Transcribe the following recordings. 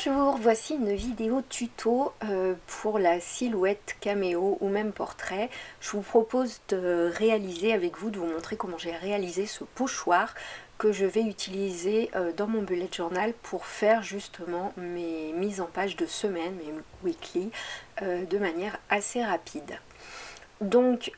Voici une vidéo tuto pour la silhouette caméo ou même portrait. Je vous propose de réaliser avec vous, de vous montrer comment j'ai réalisé ce pochoir que je vais utiliser dans mon bullet journal pour faire justement mes mises en page de semaine, mes weekly, de manière assez rapide. Donc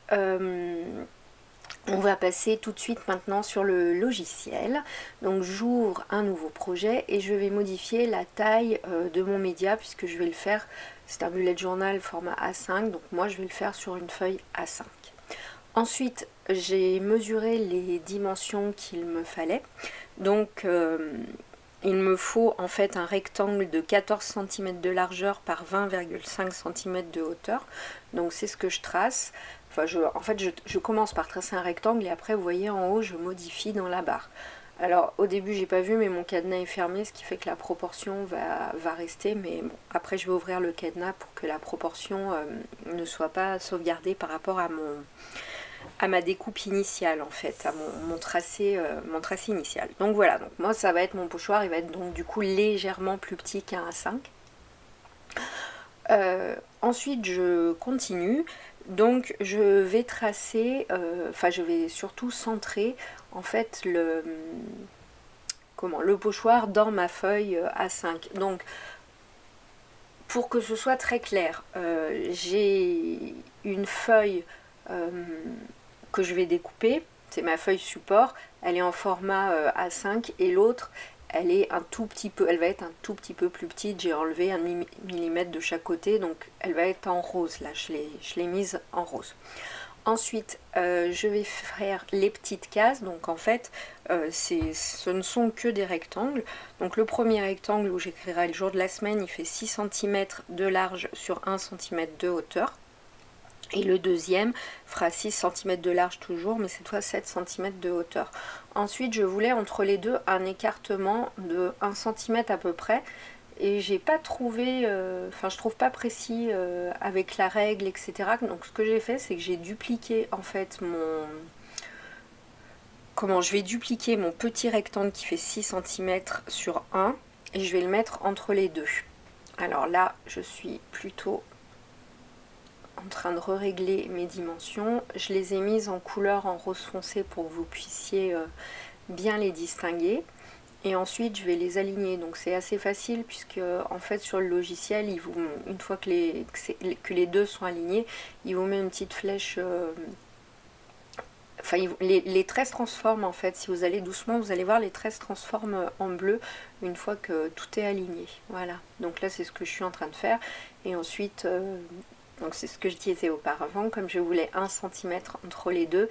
on va passer tout de suite maintenant sur le logiciel. Donc j'ouvre un nouveau projet et je vais modifier la taille de mon média puisque je vais le faire, c'est un bullet journal format A5, donc moi je vais le faire sur une feuille A5. Ensuite j'ai mesuré les dimensions qu'il me fallait. Donc il me faut en fait un rectangle de 14 cm de largeur par 20,5 cm de hauteur. Donc c'est ce que je trace. Enfin, je commence par tracer un rectangle et après, vous voyez, en haut, je modifie dans la barre. Alors, au début, j'ai pas vu, mais mon cadenas est fermé, ce qui fait que la proportion va rester. Mais bon, après, je vais ouvrir le cadenas pour que la proportion ne soit pas sauvegardée par rapport à ma découpe initiale, en fait, à mon tracé initial. Donc voilà, donc moi, ça va être mon pochoir, il va être donc du coup légèrement plus petit qu'un A5. Ensuite, je continue. Donc je vais tracer, je vais surtout centrer en fait le pochoir dans ma feuille A5. Donc pour que ce soit très clair, j'ai une feuille que je vais découper, c'est ma feuille support, elle est en format A5 et l'autre elle est un tout petit peu, elle va être un tout petit peu plus petite, j'ai enlevé 1 mm de chaque côté, donc elle va être en rose, là je l'ai mise en rose. Ensuite je vais faire les petites cases, donc en fait ce ne sont que des rectangles. Donc le premier rectangle où j'écrirai le jour de la semaine, il fait 6 cm de large sur 1 cm de hauteur. Et le deuxième fera 6 cm de large toujours, mais cette fois 7 cm de hauteur. Ensuite, je voulais entre les deux un écartement de 1 cm à peu près. Et j'ai pas trouvé, je trouve pas précis avec la règle, etc. Donc ce que j'ai fait, c'est que j'ai dupliqué en fait je vais dupliquer mon petit rectangle qui fait 6 cm sur 1 et je vais le mettre entre les deux. Alors là, je suis plutôt en train de régler mes dimensions. Je les ai mises en couleur en rose foncé pour que vous puissiez bien les distinguer. Et ensuite je vais les aligner, donc c'est assez facile puisque en fait sur le logiciel, une fois que les deux sont alignés, il vous met une petite flèche, les traits se transforment en fait. Si vous allez doucement, vous allez voir, les traits se transforment en bleu une fois que tout est aligné. Voilà, donc là c'est ce que je suis en train de faire. Et ensuite donc c'est ce que je disais auparavant, comme je voulais 1 cm entre les deux,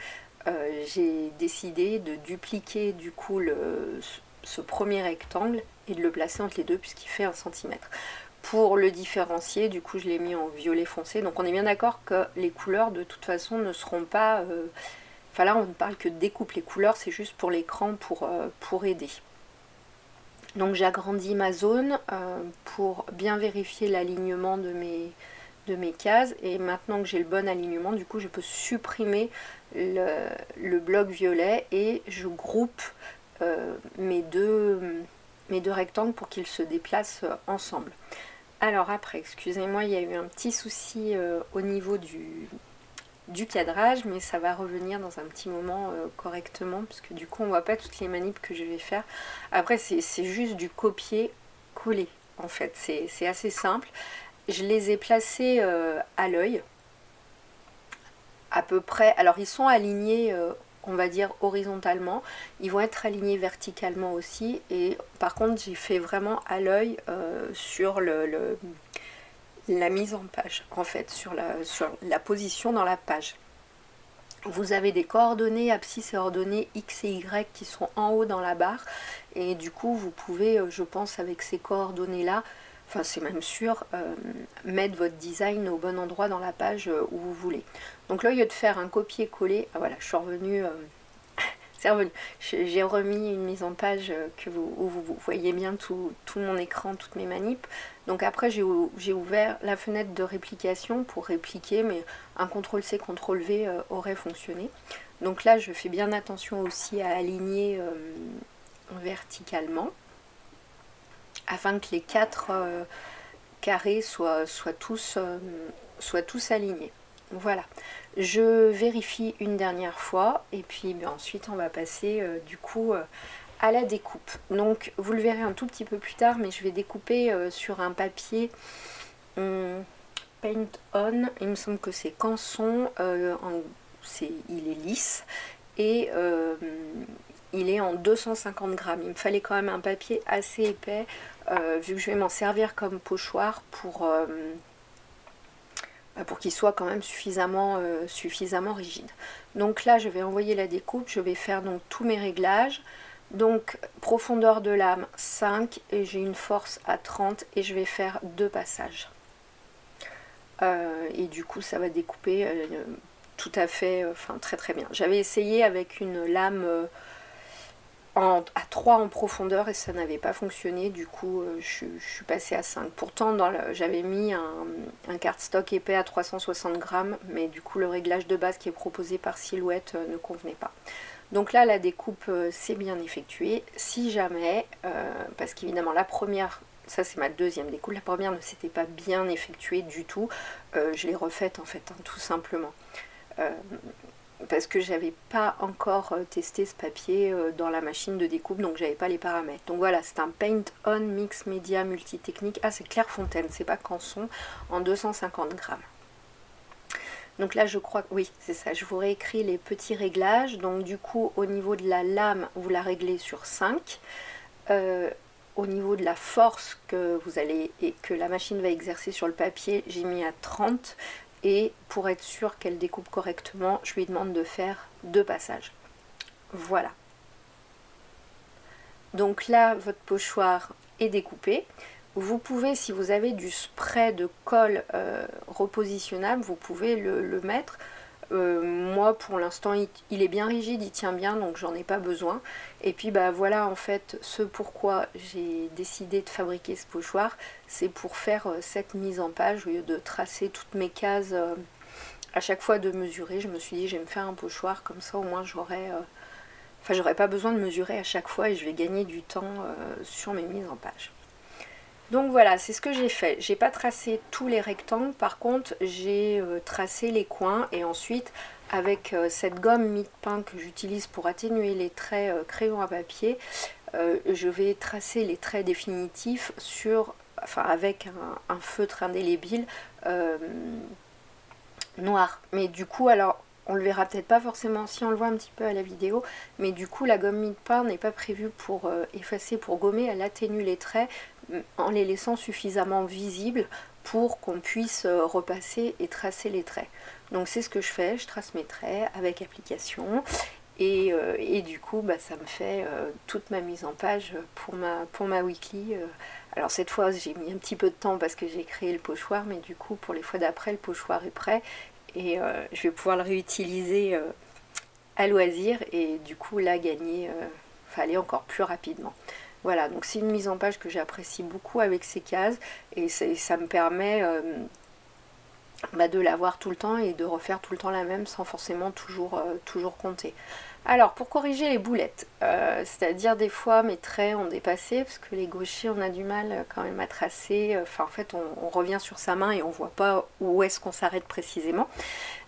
j'ai décidé de dupliquer du coup ce premier rectangle et de le placer entre les deux puisqu'il fait 1 cm. Pour le différencier, du coup je l'ai mis en violet foncé, donc on est bien d'accord que les couleurs de toute façon ne seront pas... là on ne parle que de découpe, les couleurs c'est juste pour l'écran pour aider. Donc j'agrandis ma zone pour bien vérifier l'alignement de mes cases, et maintenant que j'ai le bon alignement, du coup je peux supprimer le bloc violet et je groupe mes deux rectangles pour qu'ils se déplacent ensemble. Alors après, excusez-moi, il y a eu un petit souci au niveau du cadrage, mais ça va revenir dans un petit moment correctement, parce que du coup on voit pas toutes les manips que je vais faire. Après c'est juste du copier-coller en fait, c'est assez simple. Je les ai placés à l'œil, à peu près. Alors ils sont alignés, on va dire horizontalement. Ils vont être alignés verticalement aussi. Et par contre, j'ai fait vraiment à l'œil sur la mise en page, en fait, sur la position dans la page. Vous avez des coordonnées abscisse et ordonnées X et Y qui sont en haut dans la barre. Et du coup, vous pouvez, je pense, avec ces coordonnées-là, enfin c'est même sûr, mettre votre design au bon endroit dans la page où vous voulez. Donc là, au lieu de faire un copier-coller, voilà, je suis revenue, c'est revenu. J'ai remis une mise en page où vous voyez bien tout mon écran, toutes mes manips. Donc après, j'ai ouvert la fenêtre de réplication pour répliquer, mais un CTRL-C, CTRL-V aurait fonctionné. Donc là, je fais bien attention aussi à aligner verticalement. afin que les 4 carrés soient tous alignés. Voilà, je vérifie une dernière fois et puis ensuite on va passer du coup à la découpe. Donc vous le verrez un tout petit peu plus tard, mais je vais découper sur un papier Paint On, il me semble que c'est Canson, il est lisse et il est en 250 grammes. Il me fallait quand même un papier assez épais vu que je vais m'en servir comme pochoir pour qu'il soit quand même suffisamment rigide. Donc là je vais envoyer la découpe, je vais faire donc tous mes réglages. Donc profondeur de lame 5 et j'ai une force à 30 et je vais faire 2 passages. Et du coup ça va découper tout à fait, très très bien. J'avais essayé avec une lame à 3 en profondeur et ça n'avait pas fonctionné, du coup je suis passée à 5. Pourtant j'avais mis un cardstock épais à 360 grammes, mais du coup le réglage de base qui est proposé par Silhouette ne convenait pas. Donc là la découpe s'est bien effectuée. Si jamais, parce qu'évidemment la première, ça c'est ma deuxième découpe, la première ne s'était pas bien effectuée du tout, je l'ai refaite en fait, tout simplement. Parce que j'avais pas encore testé ce papier dans la machine de découpe, donc j'avais pas les paramètres. Donc voilà, c'est un Paint On Mix Media Multitechnique. Ah, c'est Clairefontaine, c'est pas Canson, en 250 grammes. Donc là je crois que oui c'est ça, je vous réécris les petits réglages. Donc du coup au niveau de la lame vous la réglez sur 5, au niveau de la force que la machine va exercer sur le papier j'ai mis à 30, et pour être sûr qu'elle découpe correctement je lui demande de faire 2 passages. Voilà, donc là votre pochoir est découpé. Vous pouvez, si vous avez du spray de colle repositionnable, vous pouvez le mettre. Moi pour l'instant il est bien rigide, il tient bien, donc j'en ai pas besoin. Et puis voilà en fait ce pourquoi j'ai décidé de fabriquer ce pochoir, c'est pour faire cette mise en page. Au lieu de tracer toutes mes cases à chaque fois de mesurer, je me suis dit je vais me faire un pochoir, comme ça au moins j'aurais pas besoin de mesurer à chaque fois et je vais gagner du temps sur mes mises en page. Donc voilà, c'est ce que j'ai fait. J'ai pas tracé tous les rectangles, par contre j'ai tracé les coins, et ensuite avec cette gomme mie-de-pain que j'utilise pour atténuer les traits crayon à papier, je vais tracer les traits définitifs avec un feutre indélébile noir. Mais du coup, alors on le verra peut-être pas forcément si on le voit un petit peu à la vidéo, mais du coup la gomme mie-de-pain n'est pas prévue pour effacer, pour gommer, elle atténue les traits en les laissant suffisamment visibles pour qu'on puisse repasser et tracer les traits. Donc c'est ce que je fais, je trace mes traits avec application et du coup ça me fait toute ma mise en page pour ma weekly. Alors cette fois j'ai mis un petit peu de temps parce que j'ai créé le pochoir, mais du coup pour les fois d'après le pochoir est prêt et je vais pouvoir le réutiliser à loisir et du coup là aller encore plus rapidement. Voilà, donc c'est une mise en page que j'apprécie beaucoup avec ces cases et ça me permet de l'avoir tout le temps et de refaire tout le temps la même sans forcément toujours compter. Alors pour corriger les boulettes, c'est-à-dire des fois mes traits ont dépassé parce que les gauchers on a du mal quand même à tracer, en fait on revient sur sa main et on voit pas où est-ce qu'on s'arrête précisément.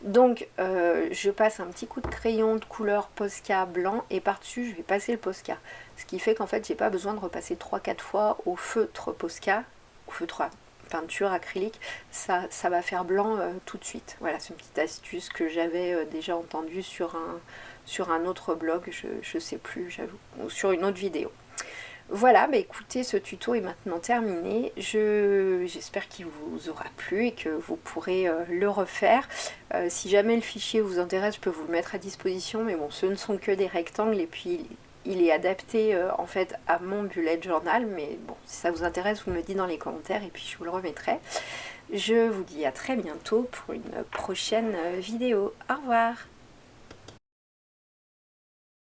Donc je passe un petit coup de crayon de couleur Posca blanc et par-dessus je vais passer le Posca. Ce qui fait qu'en fait j'ai pas besoin de repasser 3-4 fois au feutre Posca, au feutre à peinture acrylique, ça va faire blanc tout de suite. Voilà, c'est une petite astuce que j'avais déjà entendue sur un autre blog, je sais plus, j'avoue, ou sur une autre vidéo. Voilà, écoutez, ce tuto est maintenant terminé. J'espère qu'il vous aura plu et que vous pourrez le refaire. Si jamais le fichier vous intéresse, je peux vous le mettre à disposition, mais bon, ce ne sont que des rectangles et puis il est adapté en fait à mon bullet journal, mais bon, si ça vous intéresse, vous me le dites dans les commentaires et puis je vous le remettrai. Je vous dis à très bientôt pour une prochaine vidéo. Au revoir!